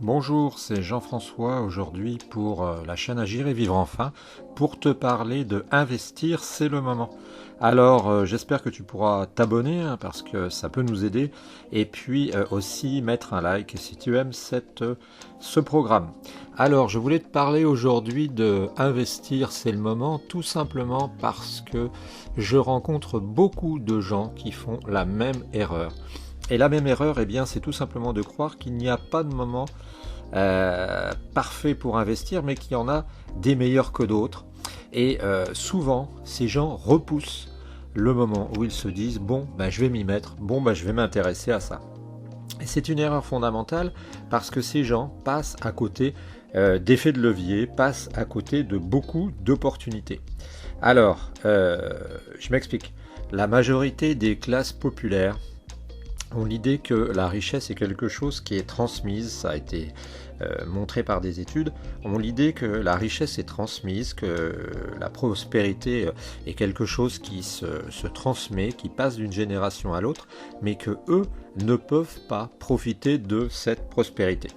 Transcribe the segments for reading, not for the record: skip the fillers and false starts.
Bonjour, c'est Jean-François aujourd'hui pour la chaîne Agir et Vivre Enfin pour te parler de investir, c'est le moment. Alors j'espère que tu pourras t'abonner parce que ça peut nous aider et puis aussi mettre un like si tu aimes ce programme. Alors je voulais te parler aujourd'hui de investir, c'est le moment tout simplement parce que je rencontre beaucoup de gens qui font la même erreur. Et la même erreur, eh bien, c'est tout simplement de croire qu'il n'y a pas de moment parfait pour investir, mais qu'il y en a des meilleurs que d'autres. Et souvent, ces gens repoussent le moment où ils se disent bon, ben, je vais m'y mettre, bon, ben, je vais m'intéresser à ça. Et c'est une erreur fondamentale parce que ces gens passent à côté d'effets de levier, passent à côté de beaucoup d'opportunités. Alors, je m'explique. La majorité des classes populaires ont l'idée que la richesse est quelque chose qui est transmise, ça a été montré par des études, ont l'idée que la richesse est transmise, que la prospérité est quelque chose qui se transmet, qui passe d'une génération à l'autre, mais que eux ne peuvent pas profiter de cette prospérité.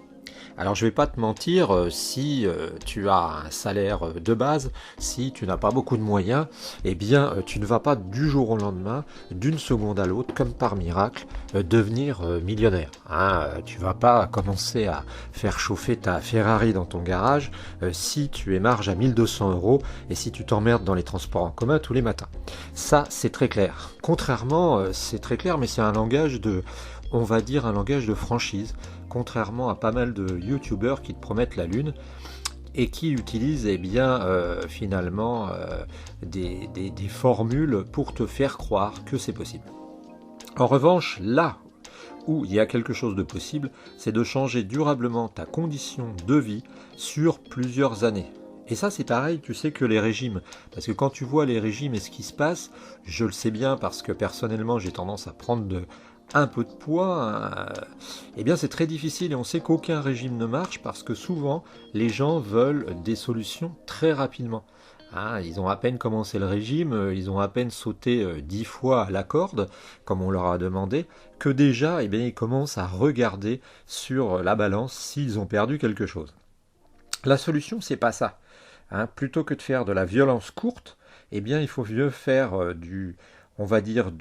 Alors je vais pas te mentir, si tu as un salaire de base, si tu n'as pas beaucoup de moyens, eh bien tu ne vas pas du jour au lendemain, d'une seconde à l'autre, comme par miracle, devenir millionnaire. Hein. Tu vas pas commencer à faire chauffer ta Ferrari dans ton garage si tu émarges à 1200 euros et si tu t'emmerdes dans les transports en commun tous les matins. Ça, c'est très clair. Contrairement, c'est très clair, mais c'est un langage on va dire un langage de franchise, contrairement à pas mal de youtubeurs qui te promettent la lune et qui utilisent finalement des formules pour te faire croire que c'est possible. En revanche, là où il y a quelque chose de possible, c'est de changer durablement ta condition de vie sur plusieurs années. Et ça c'est pareil, tu sais que les régimes, parce que quand tu vois les régimes et ce qui se passe, je le sais bien parce que personnellement j'ai tendance à prendre un peu de poids, eh bien c'est très difficile et on sait qu'aucun régime ne marche parce que souvent les gens veulent des solutions très rapidement. Hein, ils ont à peine commencé le régime, ils ont à peine sauté 10 fois à la corde, comme on leur a demandé, que déjà eh bien, ils commencent à regarder sur la balance s'ils ont perdu quelque chose. La solution, c'est pas ça. Hein, plutôt que de faire de la violence courte, eh bien il faut mieux faire on va dire,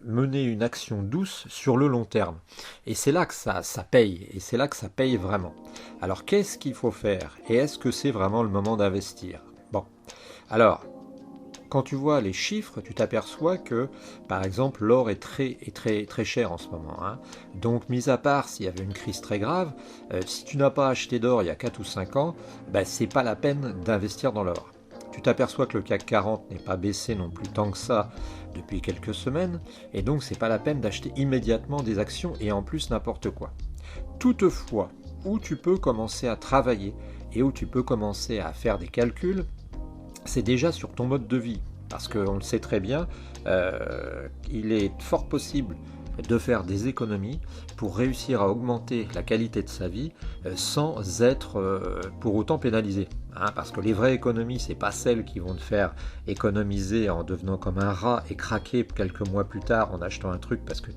mener une action douce sur le long terme. Et c'est là que ça paye, et c'est là que ça paye vraiment. Alors qu'est-ce qu'il faut faire? Et est-ce que c'est vraiment le moment d'investir? Bon, alors, quand tu vois les chiffres, tu t'aperçois que, par exemple, l'or est très cher en ce moment. Hein. Donc, mis à part s'il y avait une crise très grave, si tu n'as pas acheté d'or il y a 4 ou 5 ans, ben, c'est pas la peine d'investir dans l'or. Tu t'aperçois que le CAC 40 n'est pas baissé non plus tant que ça depuis quelques semaines, et donc c'est pas la peine d'acheter immédiatement des actions et en plus n'importe quoi. Toutefois, où tu peux commencer à travailler et où tu peux commencer à faire des calculs, c'est déjà sur ton mode de vie. Parce qu'on le sait très bien, il est fort possible de faire des économies pour réussir à augmenter la qualité de sa vie sans être pour autant pénalisé. Hein, parce que les vraies économies, c'est pas celles qui vont te faire économiser en devenant comme un rat et craquer quelques mois plus tard en achetant un truc parce que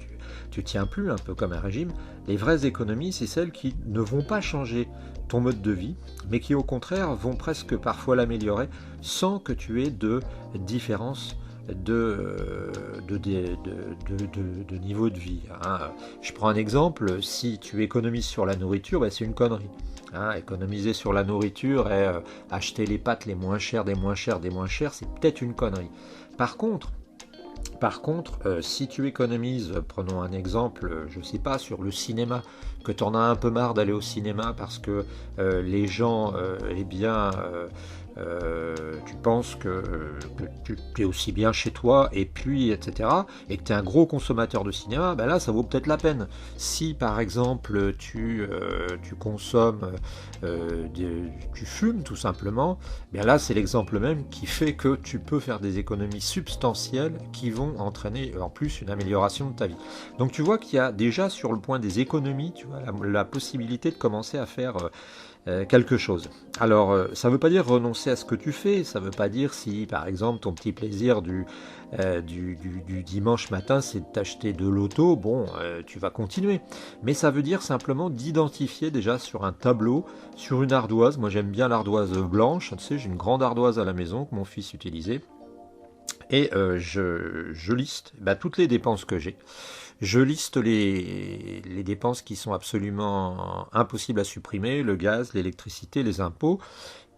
tu tiens plus, un peu comme un régime. Les vraies économies, c'est celles qui ne vont pas changer ton mode de vie, mais qui au contraire vont presque parfois l'améliorer sans que tu aies de différence de niveau de vie. Hein. Je prends un exemple, si tu économises sur la nourriture, ben c'est une connerie. Hein, économiser sur la nourriture et acheter les pâtes les moins chères, des moins chères, des moins chères, c'est peut-être une connerie. Par contre, si tu économises, prenons un exemple, je ne sais pas, sur le cinéma, que tu en as un peu marre d'aller au cinéma parce que les gens, tu penses que tu es aussi bien chez toi, et puis, etc., et que tu es un gros consommateur de cinéma, ben là, ça vaut peut-être la peine. Si, par exemple, tu consommes, tu fumes tout simplement, bien là, c'est l'exemple même qui fait que tu peux faire des économies substantielles qui vont entraîner en plus une amélioration de ta vie. Donc tu vois qu'il y a déjà sur le point des économies, tu vois, la possibilité de commencer à faire quelque chose. Alors, ça ne veut pas dire renoncer renoncer à ce que tu fais. Ça ne veut pas dire si, par exemple, ton petit plaisir du dimanche matin, c'est de t'acheter de l'auto, bon, tu vas continuer. Mais ça veut dire simplement d'identifier déjà sur un tableau, sur une ardoise. Moi, j'aime bien l'ardoise blanche. Tu sais, j'ai une grande ardoise à la maison que mon fils utilisait. Et je liste toutes les dépenses que j'ai. Je liste les dépenses qui sont absolument impossibles à supprimer, le gaz, l'électricité, les impôts.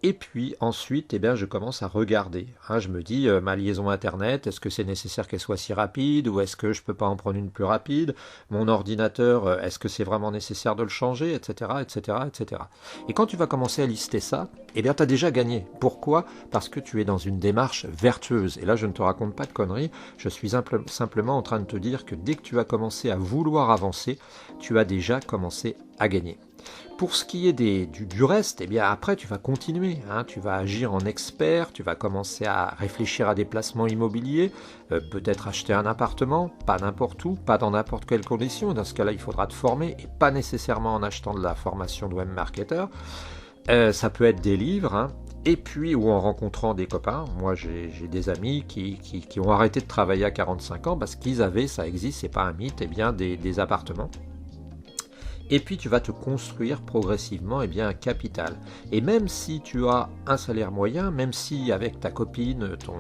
Et puis ensuite, je commence à regarder. Je me dis, ma liaison Internet, est-ce que c'est nécessaire qu'elle soit si rapide ou est-ce que je peux pas en prendre une plus rapide? Mon ordinateur, est-ce que c'est vraiment nécessaire de le changer, etc., etc., etc. Et quand tu vas commencer à lister ça, tu as déjà gagné. Pourquoi? Parce que tu es dans une démarche vertueuse. Et là, je ne te raconte pas de conneries. Je suis simplement en train de te dire que dès que tu vas commencer à vouloir avancer, tu as déjà commencé à gagner. Pour ce qui est du reste, après tu vas continuer, tu vas agir en expert, tu vas commencer à réfléchir à des placements immobiliers, peut-être acheter un appartement, pas n'importe où, pas dans n'importe quelle condition, dans ce cas-là il faudra te former, et pas nécessairement en achetant de la formation de webmarketer, ça peut être des livres, et puis ou en rencontrant des copains. Moi j'ai des amis qui ont arrêté de travailler à 45 ans parce qu'ils avaient, ça existe, c'est pas un mythe, des appartements. Et puis tu vas te construire progressivement un capital. Et même si tu as un salaire moyen, même si avec ta copine, ton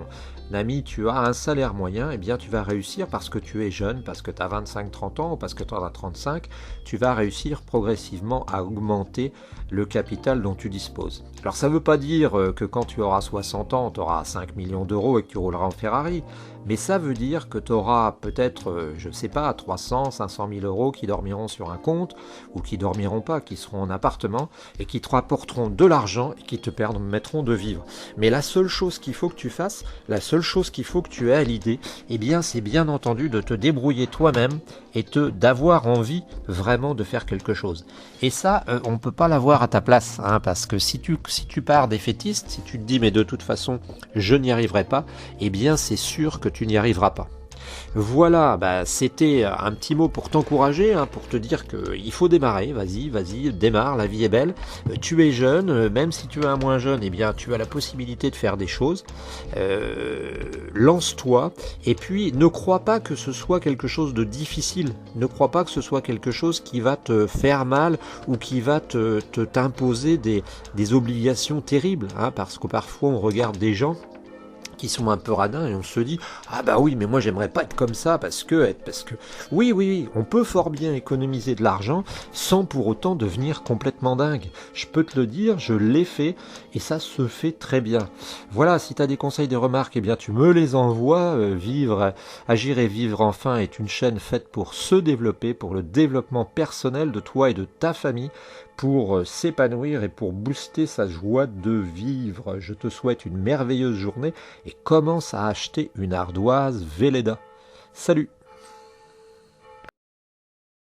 ami, tu as un salaire moyen, tu vas réussir parce que tu es jeune, parce que tu as 25-30 ans ou parce que tu en as 35, tu vas réussir progressivement à augmenter le capital dont tu disposes. Alors ça ne veut pas dire que quand tu auras 60 ans, tu auras 5 millions d'euros et que tu rouleras en Ferrari, mais ça veut dire que tu auras peut-être, 300, 500 000 euros qui dormiront sur un compte, ou qui dormiront pas, qui seront en appartement, et qui te rapporteront de l'argent et qui te permettront de vivre. Mais la seule chose qu'il faut que tu fasses, la seule chose qu'il faut que tu aies à l'idée, c'est bien entendu de te débrouiller toi-même et d'avoir envie vraiment de faire quelque chose. Et ça, on ne peut pas l'avoir à ta place, parce que si tu pars défaitiste, si tu te dis mais de toute façon je n'y arriverai pas, c'est sûr que tu n'y arriveras pas. Voilà, c'était un petit mot pour t'encourager, pour te dire qu'il faut démarrer, vas-y, démarre, la vie est belle, tu es jeune, même si tu es un moins jeune, tu as la possibilité de faire des choses, lance-toi, et puis ne crois pas que ce soit quelque chose de difficile, ne crois pas que ce soit quelque chose qui va te faire mal, ou qui va t'imposer des obligations terribles, parce que parfois on regarde des gens qui sont un peu radins et on se dit oui mais moi j'aimerais pas être comme ça parce que oui on peut fort bien économiser de l'argent sans pour autant devenir complètement dingue. Je peux te le dire, je l'ai fait et ça se fait très bien. Voilà, si tu as des conseils, des remarques, tu me les envoies. Agir et vivre enfin est une chaîne faite pour se développer, pour le développement personnel de toi et de ta famille, pour s'épanouir et pour booster sa joie de vivre. Je te souhaite une merveilleuse journée et commence à acheter une ardoise Velleda. Salut!